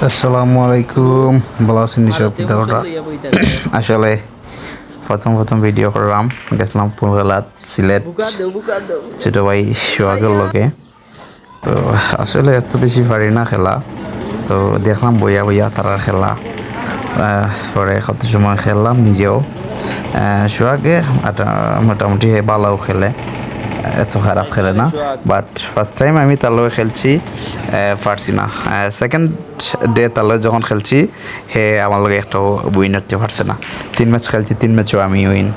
আসসালামু আলাইকুম। ভালো আছেন নিশ্চয় পিতারা। আসলে প্রথম ভিডিও করলাম, গেছিলাম পুরগেলাত সিলেট ছোট ভাই সোহাগের লগে। তো আসলে এত বেশি পারি না খেলা, তো দেখলাম বইয়া বইয়া তারার খেলা। পরে কত সময় খেললাম নিজেও। সোহাগে মোটামুটি ভালোও খেলে, এত খারাপ খেলে না। বাট ফার্স্ট টাইম আমি তার লগে খেলছি, পারছি না। সেকেন্ড ডে তার লগে যখন খেলছি, হে আমার লগে একটাও উইন হতে পারছে না। 3 ম্যাচ খেলছি, 3 ম্যাচও আমি win.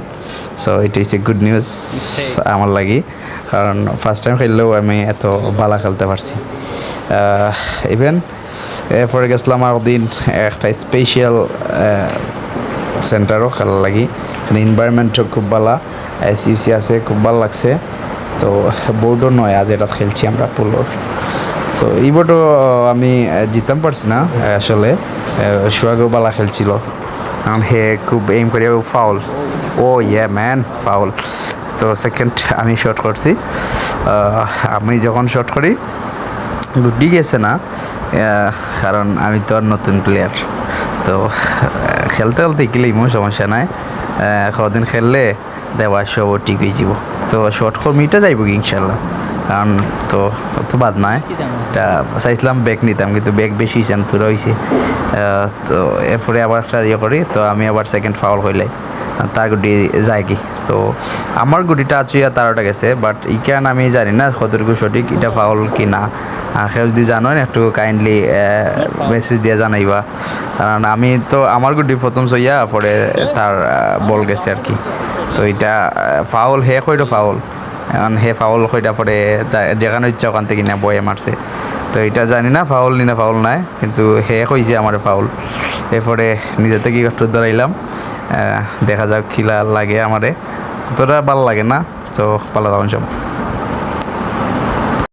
So it is a good news আমার লাগি, কারণ ফার্স্ট টাইম খেললেও আমি এত ভালো খেলতে পারছি। ইভেন এরপরে গেছিলাম আর দিন একটা স্পেশাল সেন্টারও খেলা লাগি, এনভায়রনমেন্টও খুব ভালো, এসইউসি আছে, খুব ভালো লাগছে। তো বোর্ডও নয়, আজ এটা খেলছি আমরা পোলোর। সো এই বোর্ডও আমি জিততে পারছি না আসলে। সোহাগও বালা খেলছিল, কারণ হে খুব এইম করে ফাউল। ও ইয়ে ম্যান, ফাউল। তো সেকেন্ড আমি শট করছি। আমি যখন শট করি গুটি গেছে না, কারণ আমি তো আর নতুন প্লেয়ার। তো খেলতে খেলতে গেলেই সমস্যা নাই, কদিন খেললে দেওয়া সব ঠিক হয়ে যাব। তো শর্ট কর্মীটা যাইব কি ইনশাল্লাহ, কারণ তো অত বাদ নাই। এটা চাইছিলাম ব্যাগ নিতাম, কিন্তু ব্যাগ বেশি হয়েছে, তোরা হয়েছে। তো এরপরে আবার একটা ইয়ে করি, তো আমি আবার সেকেন্ড ফাউল হইলে তার গুটি যায় কি। তো আমার গুটিটা আছে তারটা গেছে, বাট ইকান আমি জানি না কতটুকু সঠিক, এটা ফাউল কি না। কেউ যদি জানো একটু কাইন্ডলি মেসেজ দিয়ে জানাইবা, কারণ আমি তো আমার গুটি প্রথম সইয়া পরে তার বল গেছে আর কি। তো এটা ফাউল, হে কইটো ফাউল, এখন হে ফাউল কইটা পরে যেখানে ইচ্ছা ওখান থেকে না বয়ে মারছে। তো এটা জানি না ফাউল নি না ফাউল নাই, কিন্তু হে কইছে আমার ফাউল। এরপরে নিজে থেকে একটু দাঁড়াইলাম, দেখা যাক খিলা লাগে আমারে, তোরা ভালো লাগে না। তো ভালো থাকুন সব।